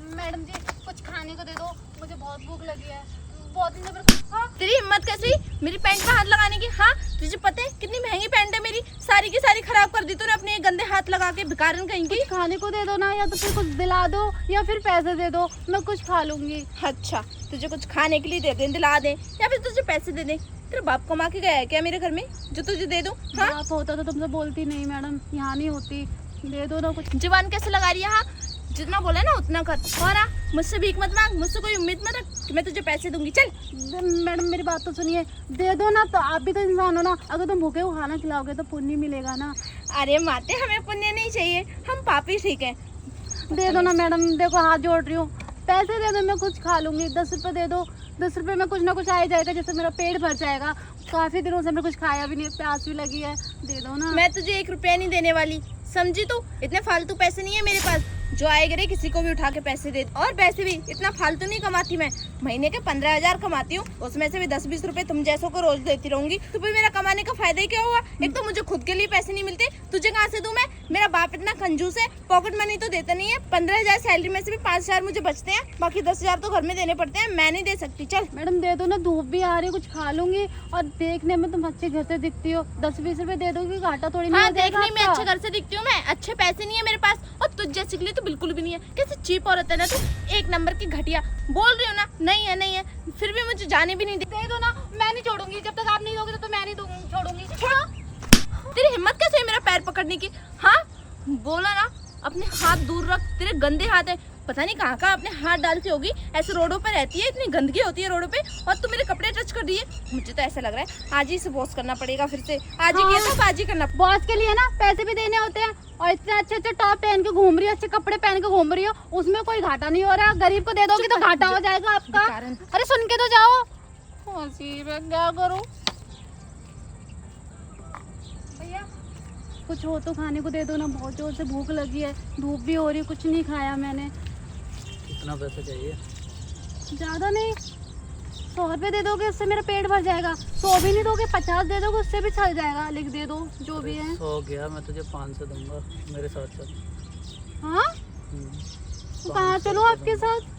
Madam जी कुछ खाने को दे दो, मुझे बहुत भूख लगी है, बहुत दिन से। हाँ? तेरी हिम्मत कैसी मेरी पैंट पे हाथ लगाने की? हाँ तुझे पता है कितनी महंगी पैंट है मेरी, सारी की सारी खराब कर दी तूने अपने ये गंदे हाथ लगा के, भिखारन कहीं की। खाने को दे दो ना, या तो फिर कुछ दिला दो या फिर पैसे दे दो, मैं कुछ खा लूंगी। अच्छा तुझे कुछ खाने के लिए दे दें, दिला दें, या फिर तुझे पैसे दे दें? तेरा बाप कमा के गया है क्या मेरे घर में जो तुझे दे दूं? हाँ बाप होता तो तुमसे बोलती नहीं मैडम, यहाँ नहीं होती, दे दो ना कुछ। जुबान कैसे लगा रही है? हाँ जितना बोला ना उतना कर, और हाँ मुझसे भीख मत मांग, मुझसे कोई उम्मीद मत रख कि मैं तुझे पैसे दूंगी। चल मैडम मेरी बात तो सुनिए, दे दो ना, तो आप भी तो इंसान हो ना, अगर तुम भूखे को खाना खिलाओगे तो पुण्य मिलेगा ना। अरे माते हमें पुण्य नहीं चाहिए, हम पापी ठीक है। दे दो ना मैडम, देखो हाथ जोड़ रही हूँ, पैसे दे दो, मैं कुछ खा लूंगी। 10 रुपये दे दो, 10 रुपये में कुछ ना कुछ आ ही जाएगा, जैसे मेरा पेट भर जाएगा। काफी दिनों से मैं कुछ खाया भी नहीं, प्यास भी लगी है, दे दो ना। मैं तुझे 1 रुपया नहीं देने वाली, समझी तू? इतने फालतू पैसे नहीं है मेरे पास जो आएगा रे किसी को भी उठा के पैसे दे। और पैसे भी इतना फालतू नहीं कमाती मैं, महीने के 15,000 कमाती हूँ, उसमें से भी 10-20 रुपए तुम जैसों को रोज देती रहूंगी, तो फिर मेरा कमाने का फायदा ही क्या हुआ? एक तो मुझे खुद के लिए पैसे नहीं मिलते, तुझे कहाँ से दूं मैं? मेरा बाप इतना कंजूस है, पॉकेट मनी तो देता नहीं है। 15,000 सैलरी में से भी 5,000 मुझे बचते हैं, बाकी 10,000 तो घर में देने पड़ते हैं, मैं नहीं दे सकती। चल मैडम दे दो ना, धूप भी आ रही है, कुछ खा लूंगी। और देखने में तुम अच्छे घर से दिखती हो, 10-20 रुपए दे दोगी, घाटा थोड़ी नहीं हाँ हो जाएगा देखने में आपका। अच्छे घर से दिखती हूँ मैं, अच्छे पैसे नहीं है मेरे पास, और तुझ जैसे के लिए तो बिल्कुल भी नहीं है। कैसे चीप औरत है ना तू, एक नंबर की घटिया। बोल रही हो ना नहीं है नहीं है, फिर भी मुझे जाने भी नहीं दे दो ना, मैं नहीं छोड़ूंगी, जब तक आप नहीं दोगे तो मैं नहीं छोड़ूंगी। तेरी हिम्मत कैसे है मेरा पैर पकड़ने की? हाँ बोला ना, अपने हाथ दूर रख, तेरे गंदे हाथ है, पता नहीं कहाँ कहाँ अपने हाथ डालती होगी, ऐसे रोडों पर रहती है, इतनी गंदगी होती है रोडों पे, और तू मेरे कपड़े टच कर रही है। मुझे तो ऐसा लग रहा है आज ही से बॉस करना पड़ेगा, फिर से आज ही किया था आज ही करना। बॉस के लिए ना पैसे भी देने होते हैं, और इतने अच्छे अच्छे टॉप पहन के घूम रही हो, अच्छे कपड़े पहन के घूम रही हो, उसमें कोई घाटा नहीं हो रहा। गरीब को दे दोगे तो घाटा हो जाएगा आपका। अरे सुन के तो जाओ, क्या करूं भैया, कुछ हो तो खाने को दे दो ना, बहुत जोर से भूख लगी है, धूप भी हो रही है, कुछ नहीं खाया मैंने। कितना पैसा चाहिए? ज्यादा नहीं, 100 रुपये दे दोगे उससे मेरा पेट भर जाएगा। 100 भी नहीं दोगे, 50 दे दोगे उससे भी चल जाएगा, लिख दे दो जो भी है। 100 गया, मैं तुझे 500 दूंगा, मेरे साथ चल। हाँ तो कहाँ चलो आपके साथ?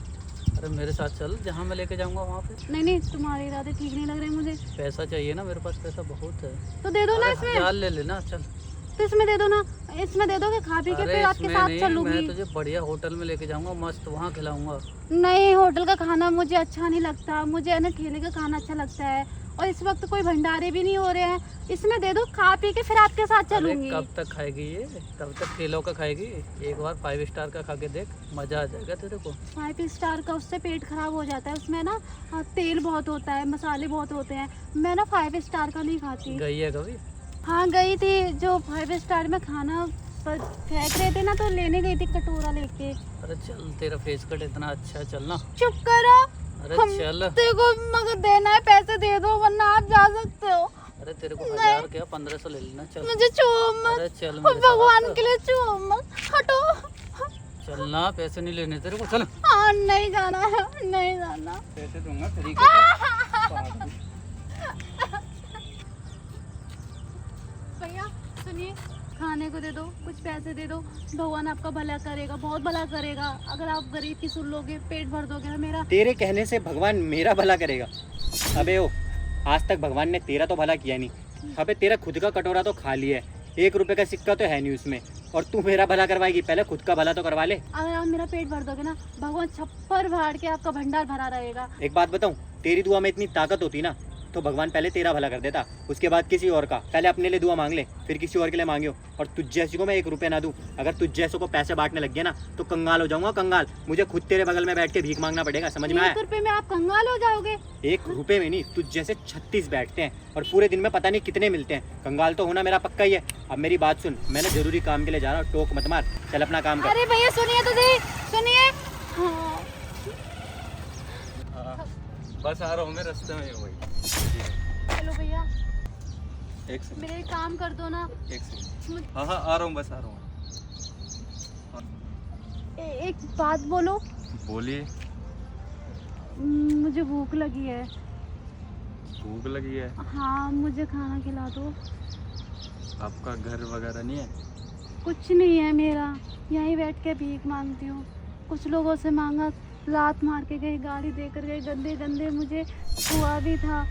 अरे मेरे साथ चल, जहाँ मैं लेके जाऊंगा वहाँ पे। नहीं नहीं, तुम्हारे इरादे ठीक नहीं लग रहे मुझे। पैसा चाहिए ना, मेरे पास पैसा बहुत है। तो दे दो ना इसमें, 1000 ले लेना चल। तो इसमें दे दो ना, इसमें दे दोगे, खा पी के अरे फिर आपके इसमें साथ नहीं, चलूंगी। मैं तुझे बढ़िया होटल में लेके जाऊंगा, मस्त वहाँ खिलाऊंगा। नहीं, होटल का खाना मुझे अच्छा नहीं लगता, मुझे है ना ठेले का खाना अच्छा लगता है, और इस वक्त कोई भंडारे भी नहीं हो रहे हैं। इसमें दे दो, खा पी के फिर आपके साथ अरे चलूंगी। कब तक खाएगी ये? कब तक ठेलों का खाएगी? एक बार 5 स्टार का खा के देख, मजा आ जाएगा तेरे को। 5 स्टार का उससे पेट खराब हो जाता है, उसमें ना तेल बहुत होता है, मसाले बहुत होते हैं, मैं ना 5 स्टार का नहीं खाती। गई है कभी? हाँ गई थी, जो 5 स्टार में खाना फेंक रहे थे ना, तो लेने गई थी कटोरा लेके। अरे चल, तेरा फेस कट इतना अच्छा, चल ना। चुप करो, अरे चल। देखो मगर देना है, पैसे दे दो वरना आप जा सकते हो। अरे तेरे को 1000 क्या 1500 ले लेना, चल। मुझे छुओ मत, अरे चल और मेरे भगवान साथ। के लिए छुओ मत, हटो। चल ना, पैसे नहीं लेने तेरे को, चल। हाँ नहीं जाना है, नहीं जाना। पैसे दूंगा तरीके से। भैया सुनिए, खाने को दे दो, कुछ पैसे दे दो, भगवान आपका भला करेगा, बहुत भला करेगा। अगर आप गरीब की सुन लोगे, पेट भर दोगे ना मेरा। तेरे कहने से भगवान मेरा भला करेगा? अबे ओ, आज तक भगवान ने तेरा तो भला किया नहीं। अबे तेरा खुद का कटोरा तो खाली है, 1 रुपए का सिक्का तो है नहीं उसमें, और तू मेरा भला करवाएगी? पहले खुद का भला तो करवा ले। अगर आप मेरा पेट भर दोगे ना, भगवान छप्पर फाड़ के आपका भंडार भरा रहेगा। एक बात बताऊं, तेरी दुआ में इतनी ताकत होती ना तो भगवान पहले तेरा भला कर देता, उसके बाद किसी और का। पहले अपने लिए दुआ मांग ले, फिर किसी और के लिए मांगियो। और तुझ जैसी को मैं 1 रुपया ना दूं, अगर तुझ जैसों को पैसे बांटने लग गया ना तो कंगाल हो जाऊंगा, कंगाल। मुझे खुद तेरे बगल में बैठ के भीख मांगना पड़ेगा, समझ में आया? 1 रुपए में आप कंगाल हो जाओगे? 1 रुपए में नहीं, तुझ जैसे 36 बैठते हैं और पूरे दिन में पता नहीं कितने मिलते हैं। कंगाल तो होना मेरा पक्का ही है। अब मेरी बात सुन, मैं ना जरूरी काम के लिए जा रहा हूँ, टोक मत मार, चल अपना काम कर। अरे भैया सुनिए तो सही, सुनिए। हाँ। बस आ रहा हूँ मैं, रास्ते में वही। हेलो भैया, एक सेकंड, मेरे काम कर दो ना। एक सेकंड। हाँ हाँ आ रहा हूँ, बस आ रहा हूँ। एक बात बोलो। बोलिए। मुझे भूख लगी है। भूख लगी है? हाँ मुझे खाना खिला दो। आपका घर वगैरह नहीं है? कुछ नहीं है मेरा, यहीं बैठ के भीख मांगती हूँ। कुछ लोगों से मांगा, लात मार के गए, गाली देकर गए, गंदे गंदे मुझे छुआ भी था।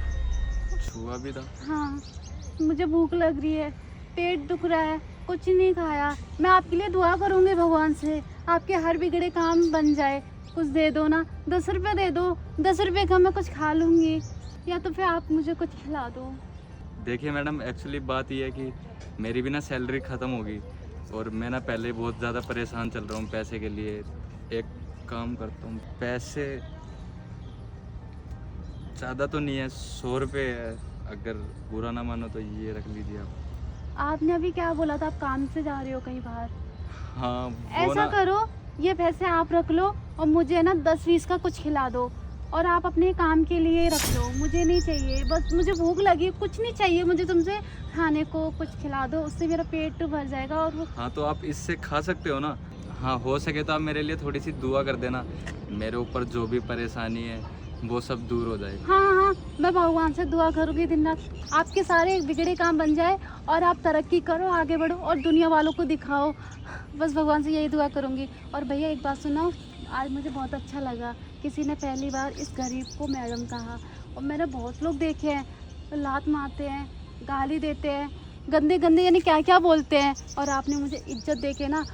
छुआ भी था? हाँ, मुझे भूख लग रही है, पेट दुख रहा है, कुछ नहीं खाया। मैं आपके लिए दुआ करूँगी भगवान से, आपके हर बिगड़े काम बन जाए। कुछ दे दो ना, 10 रुपये दे दो, 10 रुपये का मैं कुछ खा लूँगी, या तो फिर आप मुझे कुछ खिला दो। देखिए मैडम, एक्चुअली बात यह है कि मेरी भी ना सैलरी ख़त्म होगी और मैं ना पहले बहुत ज़्यादा परेशान चल रहा हूँ पैसे के लिए। एक काम करता हूँ, पैसे ज़्यादा तो नहीं है, 100 रुपये है, अगर बुरा ना मानो तो ये रख लीजिए आप। आपने अभी क्या बोला था, आप काम से जा रहे हो कहीं बाहर? हाँ वो ऐसा ना, करो, ये पैसे आप रख लो और मुझे ना 10-20 का कुछ खिला दो, और आप अपने काम के लिए रख लो, मुझे नहीं चाहिए। बस मुझे भूख लगी, कुछ नहीं चाहिए मुझे तुमसे, खाने को कुछ खिला दो, उससे मेरा पेट भर जाएगा। और वो हाँ तो आप इससे खा सकते हो ना। हाँ हो सके तो आप मेरे लिए थोड़ी सी दुआ कर देना, मेरे ऊपर जो भी परेशानी है वो सब दूर हो जाएगी। हाँ हाँ, मैं भगवान से दुआ करूँगी दिन रात, आपके सारे बिगड़े काम बन जाए और आप तरक्की करो, आगे बढ़ो और दुनिया वालों को दिखाओ। बस भगवान से यही दुआ करूँगी। और भैया एक बात सुनाओ, आज मुझे बहुत अच्छा लगा, किसी ने पहली बार इस गरीब को मैडम कहा। और मैंने बहुत लोग देखे हैं, लात मारते हैं, गाली देते हैं, गंदे गंदे यानी क्या क्या बोलते हैं, और आपने मुझे इज्जत दे के ना,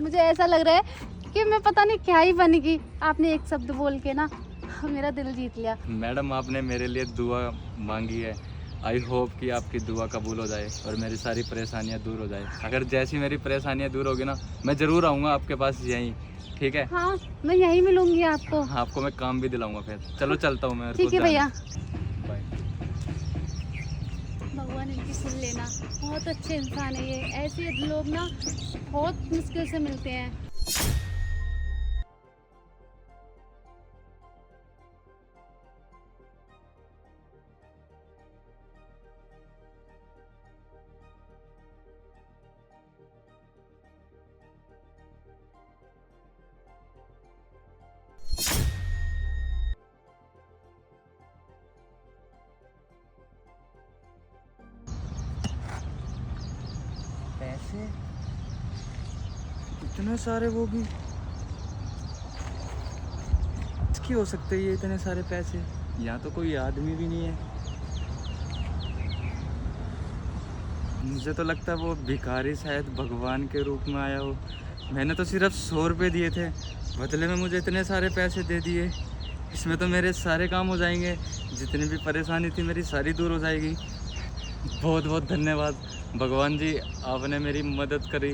मुझे ऐसा लग रहा है कि मैं पता नहीं क्या ही बन गई। आपने एक शब्द बोल के ना मेरा दिल जीत लिया। मैडम आपने मेरे लिए दुआ मांगी है, आई होप कि आपकी दुआ कबूल हो जाए और मेरी सारी परेशानियां दूर हो जाए। अगर जैसी मेरी परेशानियां दूर होगी ना, मैं ज़रूर आऊँगा आपके पास यहीं, ठीक है? हाँ, मैं यहीं मिलूंगी आपको। हाँ, आपको मैं काम भी दिलाऊंगा फिर। चलो चलता हूँ मैं। ठीक है भैया। बाय। भगवान इनकी सुन लेना, बहुत अच्छे इंसान है ये। ऐसे लोग ना बहुत मुश्किल से मिलते हैं। पैसे इतने सारे, वो भी इसकी हो सकते हैं ये इतने सारे पैसे? यहाँ तो कोई आदमी भी नहीं है। मुझे तो लगता है वो भिखारी शायद भगवान के रूप में आया हो। मैंने तो सिर्फ 100 रुपये दिए थे, बदले में मुझे इतने सारे पैसे दे दिए। इसमें तो मेरे सारे काम हो जाएंगे, जितनी भी परेशानी थी मेरी सारी दूर हो जाएगी। बहुत बहुत धन्यवाद भगवान जी, आपने मेरी मदद करी।